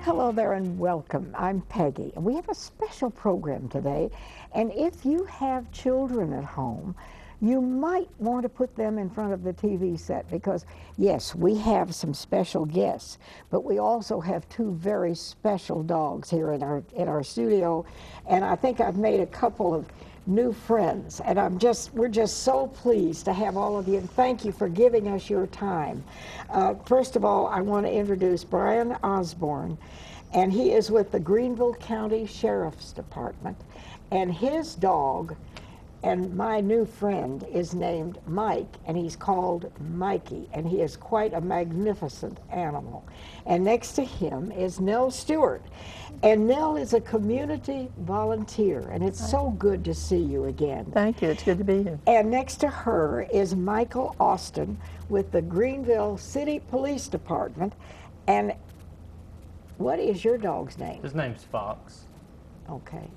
Hello there and welcome. I'm Peggy, and we have a special program today. And if you have children at home, you might want to put them in front of the TV set because, yes, we have some special guests, but we also have two very special dogs here in our studio. And I think I've made a couple of new friends, and we're just so pleased to have all of you, and thank you for giving us your time. First of all, I want to introduce Brian Osborne, and he is with the Greenville County Sheriff's Department, and his dog and my new friend is named Mike, and he's called Mikey, and he is quite a magnificent animal. And next to him is Nell Stewart, and Nell is a community volunteer, and it's so good to see you again. Thank you, it's good to be here. And next to her is Michael Austin with the Greenville City Police Department. And what is your dog's name? His name's Fox. Okay.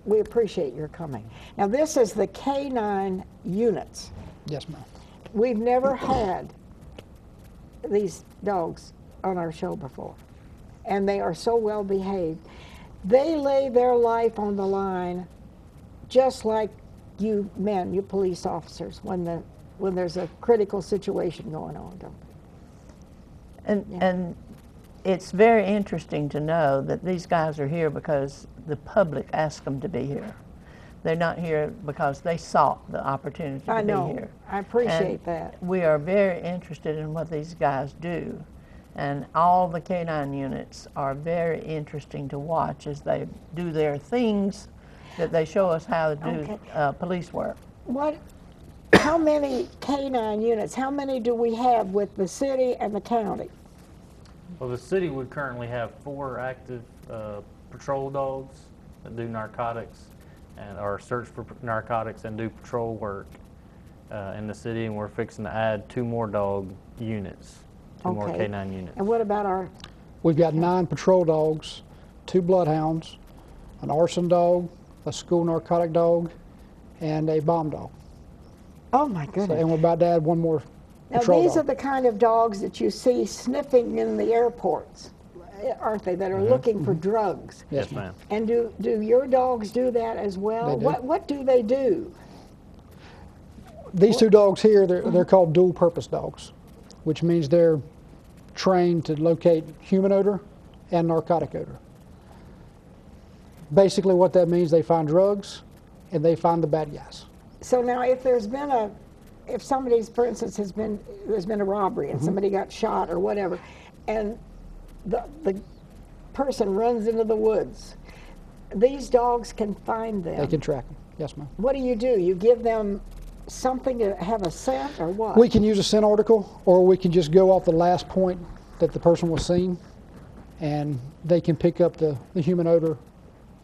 We appreciate your coming. Now this is the K9 units. Yes, ma'am. We've never had these dogs on our show before, and they are so well behaved. They lay their life on the line just like you men, you police officers, when there's a critical situation going on, don't they? And it's very interesting to know that these guys are here because the public asked them to be here. They're not here because they sought the opportunity to be here. I appreciate that. We are very interested in what these guys do. And all the K9 units are very interesting to watch as they do their things that they show us how to do police work. How many K9 units, how many do we have with the city and the county? Well, the city would currently have 4 active patrol dogs that do narcotics or search for narcotics and do patrol work in the city, and we're fixing to add 2 more dog units, 2 more K9 units. And what about our? We've got 9 patrol dogs, 2 bloodhounds, an arson dog, a school narcotic dog, and a bomb dog. Oh my goodness. So, and we're about to add 1 more patrol Now these dog. are the kind of dogs that you see sniffing in the airports, aren't they, that are looking for drugs? Yes, ma'am. And do your dogs do that as well? They do. What do they do? These 2 dogs here, they're called dual purpose dogs, which means they're trained to locate human odor and narcotic odor. Basically what that means, they find drugs and they find the bad guys. So now if somebody's, for instance, there's been a robbery and somebody got shot or whatever, and the person runs into the woods, these dogs can find them. They can track them. Yes, ma'am. What do? You give them something to have a scent, or what? We can use a scent article, or we can just go off the last point that the person was seen, and they can pick up the human odor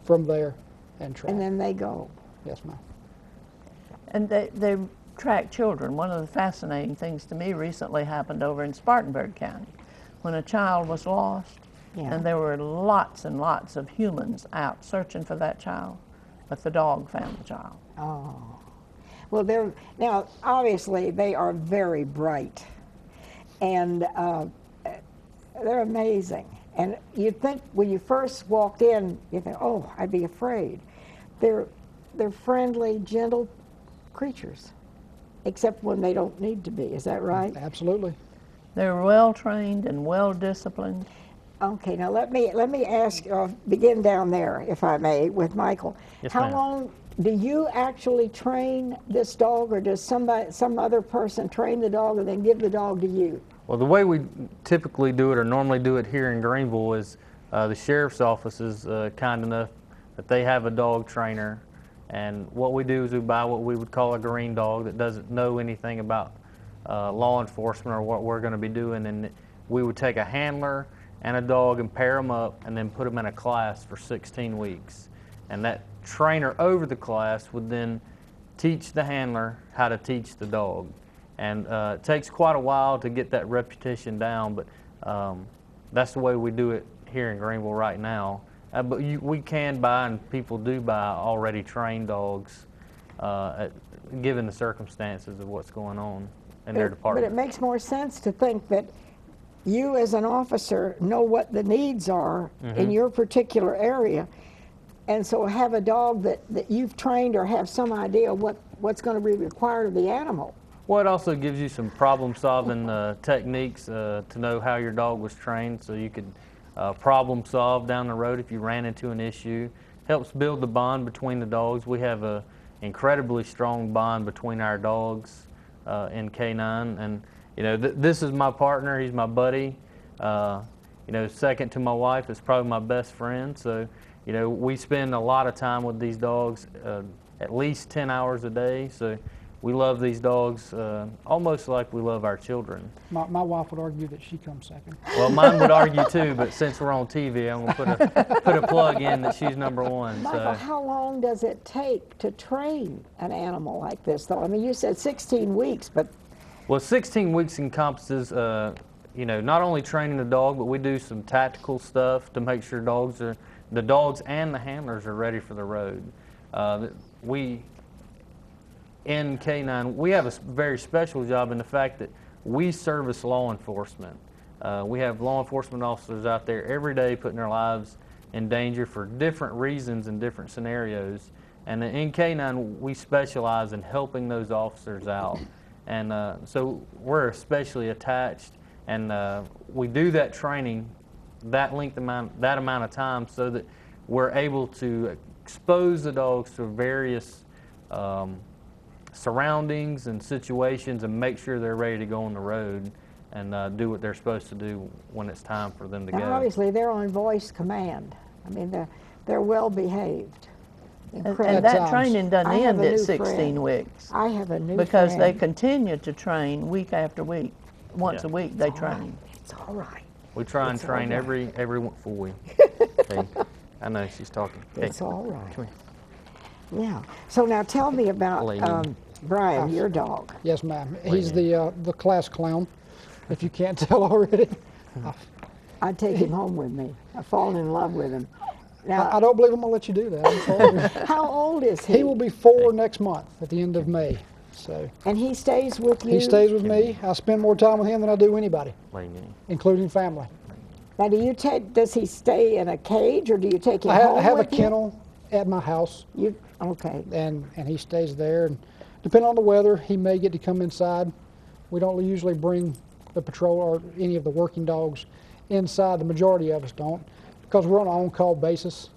from there and track. And then they go. Yes, ma'am. And they track children. One of the fascinating things to me recently happened over in Spartanburg County when a child was lost, and there were lots and lots of humans out searching for that child, but the dog found the child. Oh. Well, now obviously they are very bright, and they're amazing. And you'd think when you first walked in, you think, oh, I'd be afraid. They're friendly, gentle creatures, except when they don't need to be. Is that right? Absolutely. They're well trained and well disciplined. Okay, now let me ask. Begin down there, if I may, with Michael. Yes, How ma'am. long do you actually train this dog, or does some other person train the dog and then give the dog to you? Well, the way we typically do it, or normally do it here in Greenville, is the sheriff's office is kind enough that they have a dog trainer, and what we do is we buy what we would call a green dog that doesn't know anything about law enforcement or what we're going to be doing, and we would take a handler and a dog and pair them up and then put them in a class for 16 weeks. And that trainer over the class would then teach the handler how to teach the dog. And it takes quite a while to get that repetition down, but that's the way we do it here in Greenville right now. But we can buy, and people do buy, already trained dogs, given the circumstances of what's going on in their department. But it makes more sense to think that you as an officer know what the needs are in your particular area, and so have a dog that you've trained or have some idea what's going to be required of the animal. Well, it also gives you some problem-solving techniques to know how your dog was trained, so you could problem solve down the road if you ran into an issue. Helps build the bond between the dogs. We have a incredibly strong bond between our dogs in K9, and you know, this is my partner. He's my buddy. You know, second to my wife is probably my best friend. So, you know, we spend a lot of time with these dogs, at least 10 hours a day. So. We love these dogs almost like we love our children. My wife would argue that she comes second. Well, mine would argue too, but since we're on TV, I'm going to put a plug in that she's number one. Michael, how long does it take to train an animal like this, though? I mean, you said 16 weeks, but... Well, 16 weeks encompasses, you know, not only training the dog, but we do some tactical stuff to make sure the dogs and the handlers are ready for the road. In K9, we have a very special job in the fact that we service law enforcement. We have law enforcement officers out there every day putting their lives in danger for different reasons and different scenarios. And in K9, we specialize in helping those officers out. And so we're especially attached, and we do that training that amount of time so that we're able to expose the dogs to various surroundings and situations and make sure they're ready to go on the road and do what they're supposed to do when it's time for them to go. Obviously, they're on voice command. I mean, they're well behaved. And that training doesn't end at 16 weeks. I have a new because friend. they continue to train week after week. Once a week they train. It's all right. We try and train every full week. Okay. I know she's talking. It's all right. Come here. Yeah. So now tell me about Brian, your dog. Yes, ma'am. He's the class clown, if you can't tell already. I'd take him home with me. I've fallen in love with him. Now, I don't believe I'm going to let you do that. I'm sorry. How old is he? He will be 4 next month at the end of May. So. And he stays with you? He stays with me. I spend more time with him than I do anybody, including family. Now, does he stay in a cage, or do you take him home? I have with a kennel at my house. Okay. And he stays there. And depending on the weather, he may get to come inside. We don't usually bring the patrol or any of the working dogs inside. The majority of us don't, because we're on an on-call basis.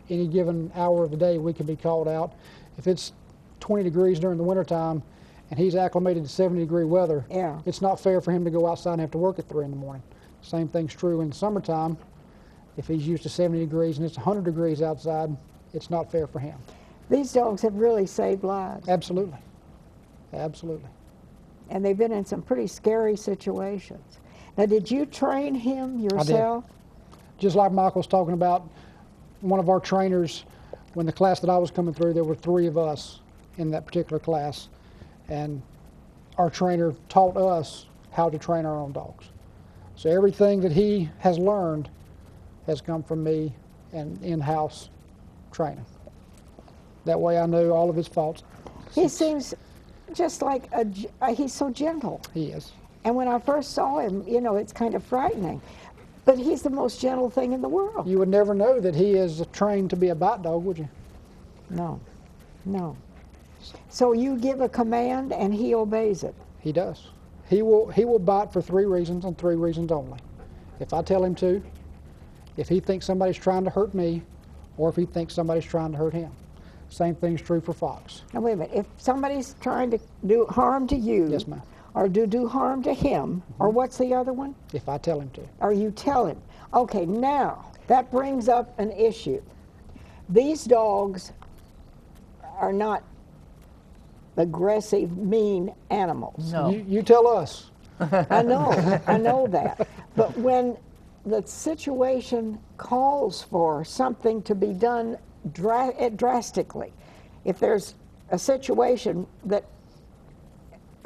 Any given hour of the day, we can be called out. If it's 20 degrees during the wintertime and he's acclimated to 70-degree weather, it's not fair for him to go outside and have to work at 3 in the morning. Same thing's true in the summertime. If he's used to 70 degrees and it's 100 degrees outside, it's not fair for him. These dogs have really saved lives. Absolutely. Absolutely. And they've been in some pretty scary situations. Now, did you train him yourself? I did. Just like Michael was talking about, one of our trainers, when the class that I was coming through, there were 3 of us in that particular class. And our trainer taught us how to train our own dogs. So everything that he has learned has come from me and in-house training. That way I know all of his faults. He seems just like he's so gentle. He is. And when I first saw him, you know, it's kind of frightening. But he's the most gentle thing in the world. You would never know that he is trained to be a bite dog, would you? No, no. So you give a command and he obeys it? He does. He will bite for 3 reasons and 3 reasons only. If I tell him to, if he thinks somebody's trying to hurt me, or if he thinks somebody's trying to hurt him. Same thing's true for Fox. Now wait a minute, if somebody's trying to do harm to you, yes, ma'am, or do harm to him, or what's the other one? If I tell him to. Or you tell him. Okay, now that brings up an issue. These dogs are not aggressive, mean animals. No. You tell us. I know that. But when the situation calls for something to be done drastically, if there's a situation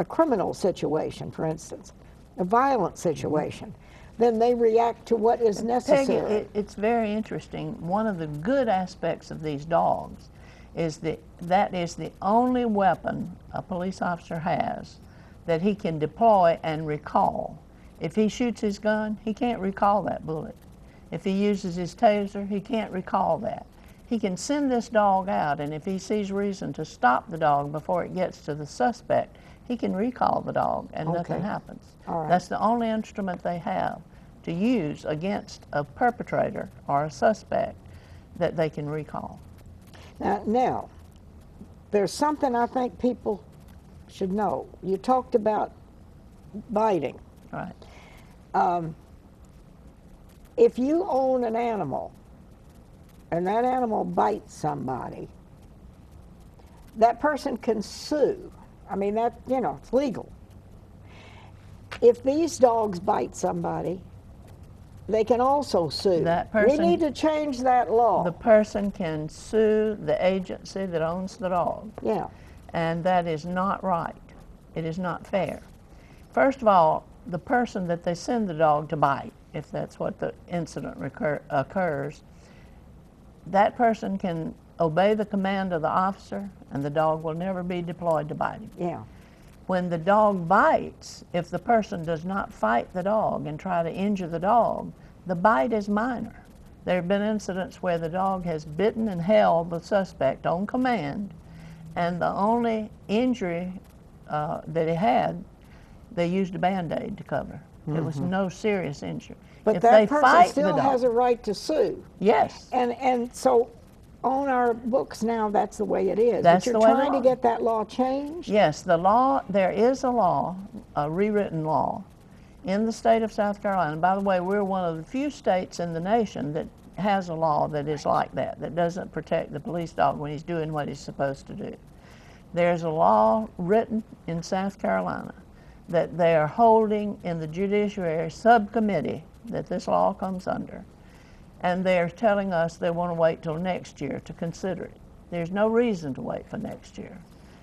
a criminal situation, for instance, a violent situation, then they react to what is necessary. Peggy, it's very interesting. One of the good aspects of these dogs is that is the only weapon a police officer has that he can deploy and recall. If he shoots his gun, he can't recall that bullet. If he uses his taser, he can't recall that. He can send this dog out, and if he sees reason to stop the dog before it gets to the suspect, he can recall the dog and nothing happens. All right. That's the only instrument they have to use against a perpetrator or a suspect that they can recall. Now, there's something I think people should know. You talked about biting. Right. If you own an animal and that animal bites somebody, that person can sue. I mean, that, you know, it's legal. If these dogs bite somebody, they can also sue. That person, we need to change that law. The person can sue the agency that owns the dog. Yeah. And that is not right. It is not fair. First of all, the person that they send the dog to bite, if that's what the incident occurs, that person can obey the command of the officer, and the dog will never be deployed to bite him. Yeah. When the dog bites, if the person does not fight the dog and try to injure the dog, the bite is minor. There have been incidents where the dog has bitten and held the suspect on command, and the only injury that he had, they used a Band-Aid to cover. It was no serious injury. But if that they person fight still the dog, has a right to sue. yes. And so on our books now, that's the way it is. That's but the you're way the trying to law- get that law changed? Yes, the law, there is a law, a rewritten law, in the state of South Carolina. By the way, we're one of the few states in the nation that has a law that is like that doesn't protect the police dog when he's doing what he's supposed to do. There's a law written in South Carolina that they are holding in the Judiciary Subcommittee that this law comes under, and they're telling us they want to wait till next year to consider it. There's no reason to wait for next year.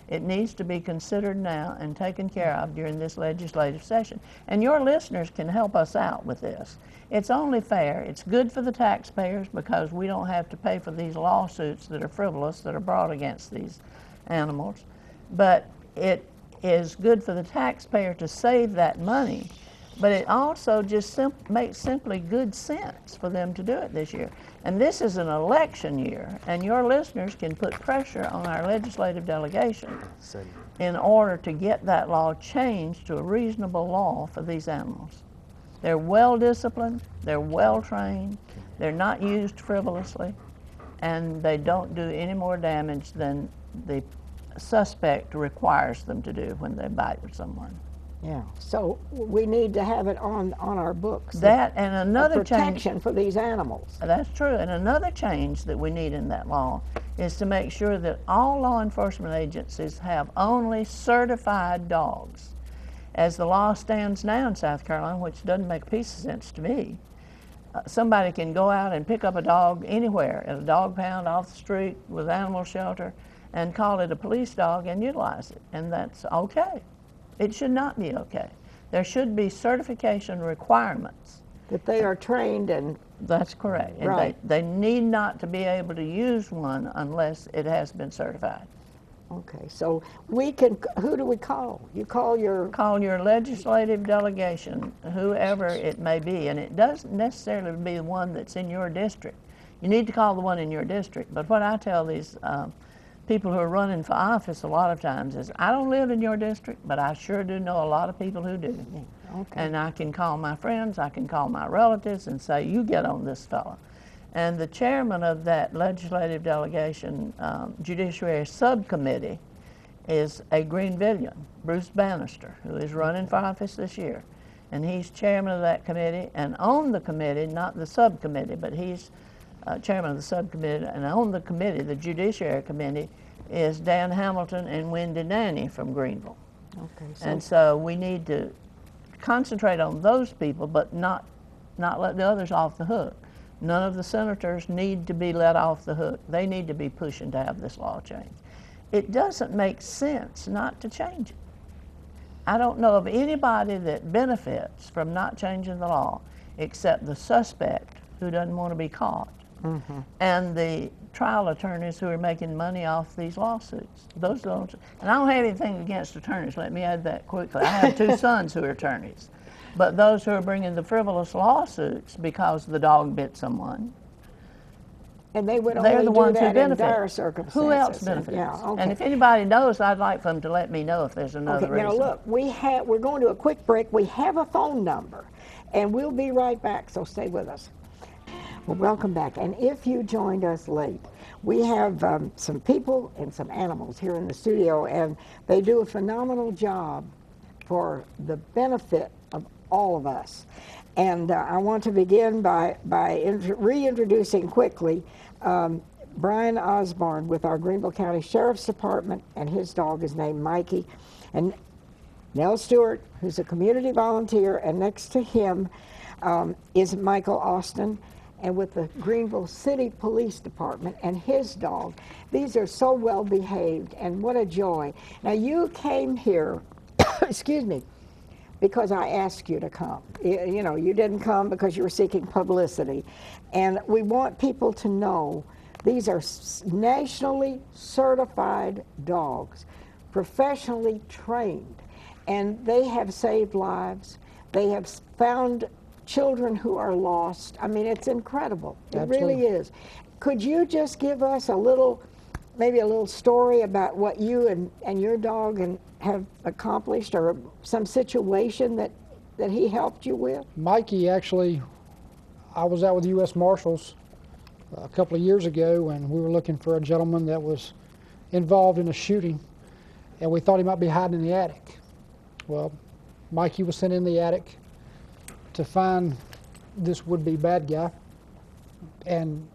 It needs to be considered now and taken care of during this legislative session. And your listeners can help us out with this. It's only fair, it's good for the taxpayers because we don't have to pay for these lawsuits that are frivolous, that are brought against these animals, but it is good for the taxpayer to save that money, but it also just makes simply good sense for them to do it this year. And this is an election year, and your listeners can put pressure on our legislative delegation in order to get that law changed to a reasonable law for these animals. They're well disciplined, they're well trained, they're not used frivolously, and they don't do any more damage than the suspect requires them to do when they bite someone. Yeah. So we need to have it on our books. That and another protection for these animals. That's true. And another change that we need in that law is to make sure that all law enforcement agencies have only certified dogs. As the law stands now in South Carolina, which doesn't make a piece of sense to me, somebody can go out and pick up a dog anywhere at a dog pound, off the street, with animal shelter, and call it a police dog and utilize it, and that's okay. It should not be okay. There should be certification requirements. That they are trained and... That's correct. And right. they need not to be able to use one unless it has been certified. Okay, so we can, who do we call? You call your... Call your legislative delegation, whoever it may be, and it doesn't necessarily be the one that's in your district. You need to call the one in your district, but what I tell these people who are running for office a lot of times is, I don't live in your district, but I sure do know a lot of people who do. Okay. And I can call my friends, I can call my relatives and say, you get on this fella. And the chairman of that legislative delegation judiciary subcommittee is a Greenvillian, Bruce Bannister, who is running for office this year. And he's chairman of that committee, and on the committee, not the subcommittee, but he's chairman of the subcommittee, and on the committee, the Judiciary Committee, is Dan Hamilton and Wendy Denny from Greenville. Okay. And so we need to concentrate on those people, but not let the others off the hook. None of the senators need to be let off the hook. They need to be pushing to have this law changed. It doesn't make sense not to change it. I don't know of anybody that benefits from not changing the law except the suspect who doesn't want to be caught. Mm-hmm. And the trial attorneys who are making money off these lawsuits. Those don't, and I don't have anything against attorneys, let me add that quickly. I have two sons who are attorneys. But those who are bringing the frivolous lawsuits because the dog bit someone, And they would they're only the do ones who that in benefit. dire circumstances. Who else benefits? Yeah, okay. And if anybody knows, I'd like for them to let me know if there's another Okay, reason. now look, we're going to a quick break. We have a phone number, and we'll be right back, so stay with us. Well, welcome back. And if you joined us late, we have some people and some animals here in the studio, and they do a phenomenal job for the benefit of all of us. And I want to begin by reintroducing quickly Brian Osborne with our Greenville County Sheriff's Department, and his dog is named Mikey. And Nell Stewart, who's a community volunteer, and next to him is Michael Austin, and with the Greenville City Police Department and his dog. These are so well behaved, and what a joy. Now you came here, excuse me, because I asked you to come. You know, you didn't come because you were seeking publicity. And we want people to know these are nationally certified dogs, professionally trained, and they have saved lives. They have found children who are lost. I mean, it's incredible. It Absolutely. really is. Could you just give us a little, maybe a little story about what you and your dog have accomplished, or some situation that he helped you with? Mikey, actually, I was out with the U.S. Marshals a couple of years ago, and we were looking for a gentleman that was involved in a shooting, and we thought he might be hiding in the attic. Well, Mikey was sent in the attic to find this would-be bad guy, and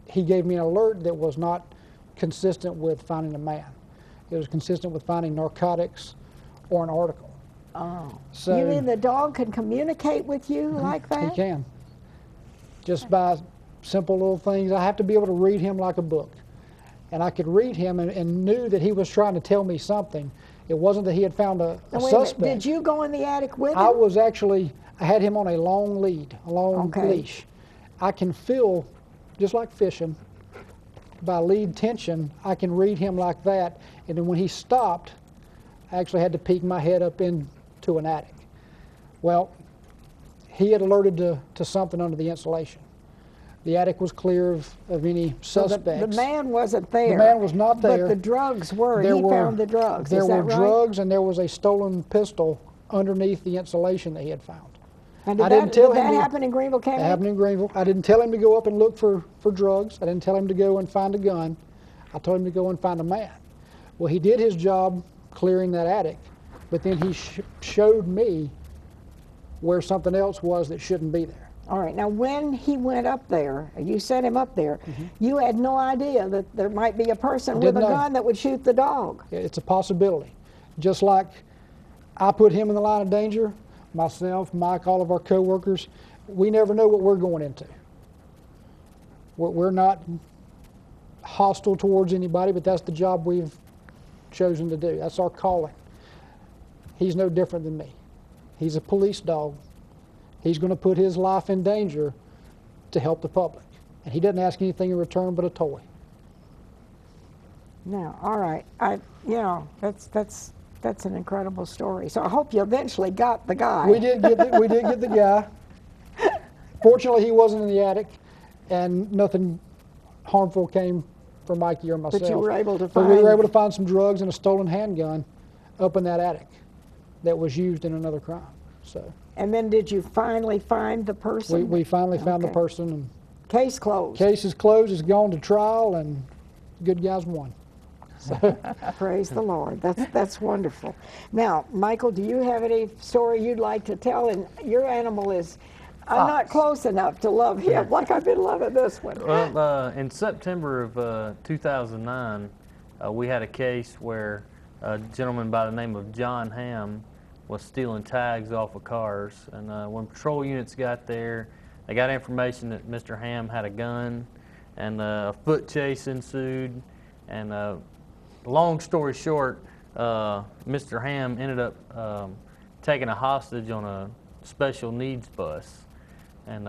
he gave me an alert that was not consistent with finding a man. It was consistent with finding narcotics or an article. Oh, So you mean the dog can communicate with you like that? he can. Just by simple little things. I have to be able to read him like a book. And I could read him and knew that he was trying to tell me something. It wasn't that he had found a Now, wait a minute. suspect. Did you go in the attic with him? I had him on a long lead, a long Okay. leash. I can feel, just like fishing, by lead tension, I can read him like that. And then when he stopped, I actually had to peek my head up into an attic. Well, he had alerted to something under the insulation. The attic was clear of any So suspects. the man wasn't there. The man was not there. But the drugs were. There He were- found the drugs. There Is that were right? drugs, and there was a stolen pistol underneath the insulation that he had found. And I did didn't tell that him to- happen in Greenville County? That happened in Greenville. I didn't tell him to go up and look for drugs. I didn't tell him to go and find a gun. I told him to go and find a man. Well, he did his job clearing that attic, but then he showed me where something else was that shouldn't be there. All right. Now, when he went up there, you sent him up there, you had no idea that there might be a person with a Didn't know. gun that would shoot the dog. It's a possibility. Just like I put him in the line of danger, myself, Mike, all of our coworkers, we never know what we're going into. We're not hostile towards anybody, but that's the job we've chosen to do. That's our calling. He's no different than me. He's a police dog. He's going to put his life in danger to help the public. And he doesn't ask anything in return but a toy. Now, all right. That's an incredible story. So I hope you eventually got the guy. We did get the guy. Fortunately, he wasn't in the attic, and nothing harmful came for Mikey or myself. But you were able to But we were find- able to find some drugs and a stolen handgun up in that attic that was used in another crime. So And then did you finally find the person? we finally found the Okay. person, and Case closed. case is closed. It's gone to trial, and good guys won. Praise the Lord. That's wonderful. Now, Michael, do you have any story you'd like to tell? And your animal is, I'm not close enough to love him like I've been loving this one. Well, in September of 2009, we had a case where a gentleman by the name of John Ham was stealing tags off of cars. And when patrol units got there, they got information that Mr. Ham had a gun, and a foot chase ensued. And long story short, Mr. Ham ended up taking a hostage on a special needs bus. And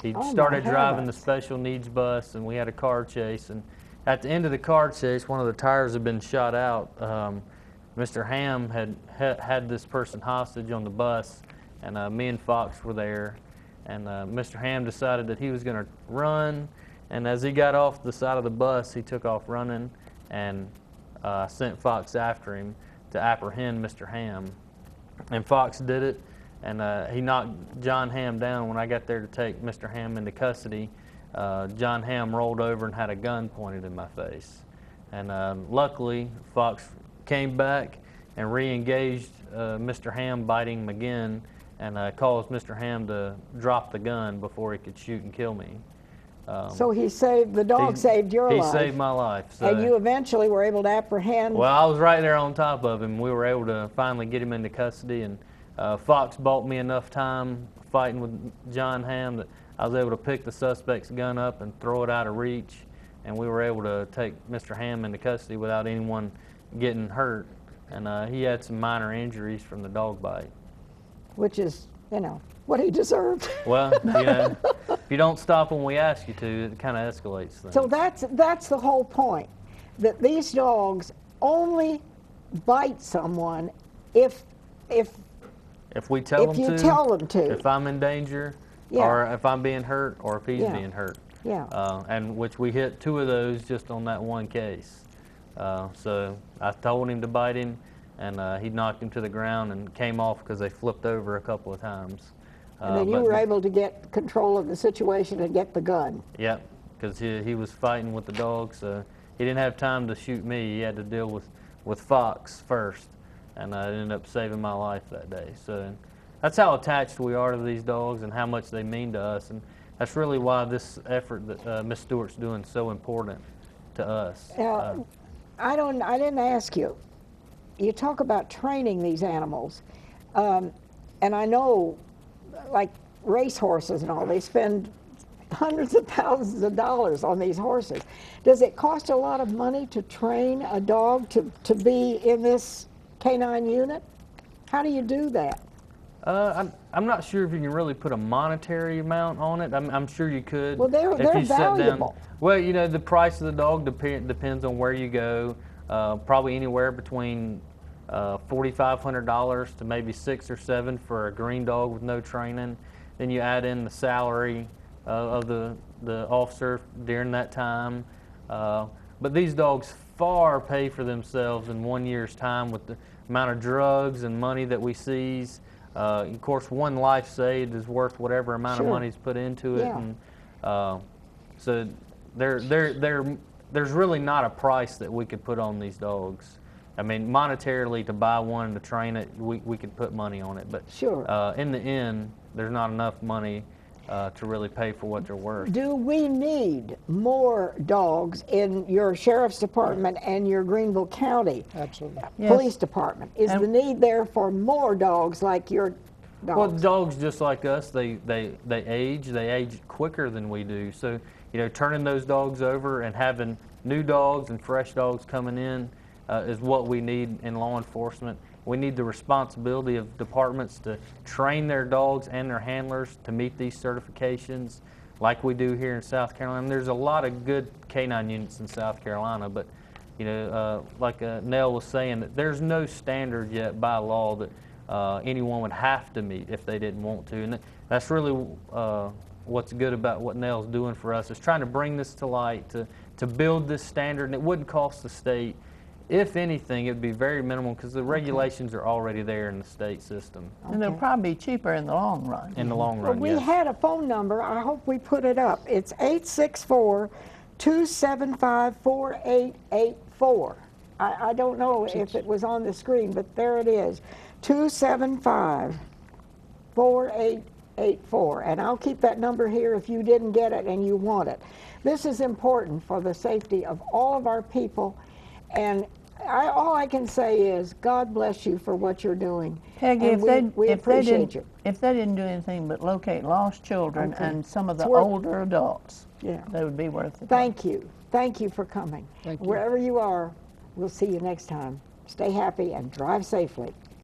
he Oh, my started driving the heavens. special needs bus, and we had a car chase. And at the end of the car chase, one of the tires had been shot out. Mr. Ham had this person hostage on the bus, and me and Fox were there, and Mr. Ham decided that he was going to run, and as he got off the side of the bus, he took off running, and sent Fox after him to apprehend Mr. Ham. And Fox did it, and he knocked John Ham down. When I got there to take Mr. Ham into custody, John Ham rolled over and had a gun pointed in my face. And luckily, Fox came back and re-engaged Mr. Ham, biting him again, and caused Mr. Ham to drop the gun before he could shoot and kill me. So he saved, the dog saved your life. He saved my life. So. And you eventually were able to apprehend. Well, I was right there on top of him. We were able to finally get him into custody, and Fox bought me enough time fighting with John Ham that I was able to pick the suspect's gun up and throw it out of reach, and we were able to take Mr. Ham into custody without anyone getting hurt. And he had some minor injuries from the dog bite. Which is, you know, what he deserved. Well, you know, if you don't stop when we ask you to, it kind of escalates things. So that's the whole point, that these dogs only bite someone if we tell them to. If you tell them to. If I'm in danger, or if I'm being hurt, or if he's being hurt. Yeah. And which we hit 2 of those just on that one case. So I told him to bite him, and he knocked him to the ground and came off because they flipped over a couple of times. And then you were able to get control of the situation and get the gun. Yep, because he was fighting with the dog, so he didn't have time to shoot me. He had to deal with Fox first, and it ended up saving my life that day. So that's how attached we are to these dogs and how much they mean to us, and that's really why this effort that Miss Stewart's doing is so important to us. I didn't ask you. You talk about training these animals, and I know, like racehorses and all, they spend hundreds of thousands of dollars on these horses. Does it cost a lot of money to train a dog to be in this canine unit? How do you do that? I'm not sure if you can really put a monetary amount on it. I'm sure you could. Well, they're valuable. Well, you know, the price of the dog depends on where you go. Probably anywhere between $4,500 to maybe $6,000 or $7,000 for a green dog with no training. Then you add in the salary of the officer during that time. But these dogs far pay for themselves in 1 year's time with the amount of drugs and money that we seize. Of course, one life saved is worth whatever amount of money is put into it. And so there's really not a price that we could put on these dogs. I mean, monetarily, to buy one and to train it, we could put money on it. But in the end, there's not enough money to really pay for what they're worth. Do we need more dogs in your sheriff's department and your Greenville County police department? Is the need there for more dogs like your dogs? Well, dogs just like us, they age quicker than we do. So, you know, turning those dogs over and having new dogs and fresh dogs coming in is what we need in law enforcement. We need the responsibility of departments to train their dogs and their handlers to meet these certifications like we do here in South Carolina. There's a lot of good canine units in South Carolina, but you know, like Nell was saying, that there's no standard yet by law that anyone would have to meet if they didn't want to. And that's really what's good about what Nell's doing for us, is trying to bring this to light, to build this standard, and it wouldn't cost the state. If anything, it would be very minimal because the regulations are already there in the state system. And they'll probably be cheaper in the long run. In the long run, we had a phone number. I hope we put it up. It's 864-275-4884. I don't know if it was on the screen, but there it is. 275-4884. And I'll keep that number here if you didn't get it and you want it. This is important for the safety of all of our people. And all I can say is, God bless you for what you're doing. Peggy, and we appreciate you. If they didn't do anything but locate lost children and some of the older adults, they would be worth it. Thank you. Thank you for coming. Thank you. Wherever you are, we'll see you next time. Stay happy and drive safely.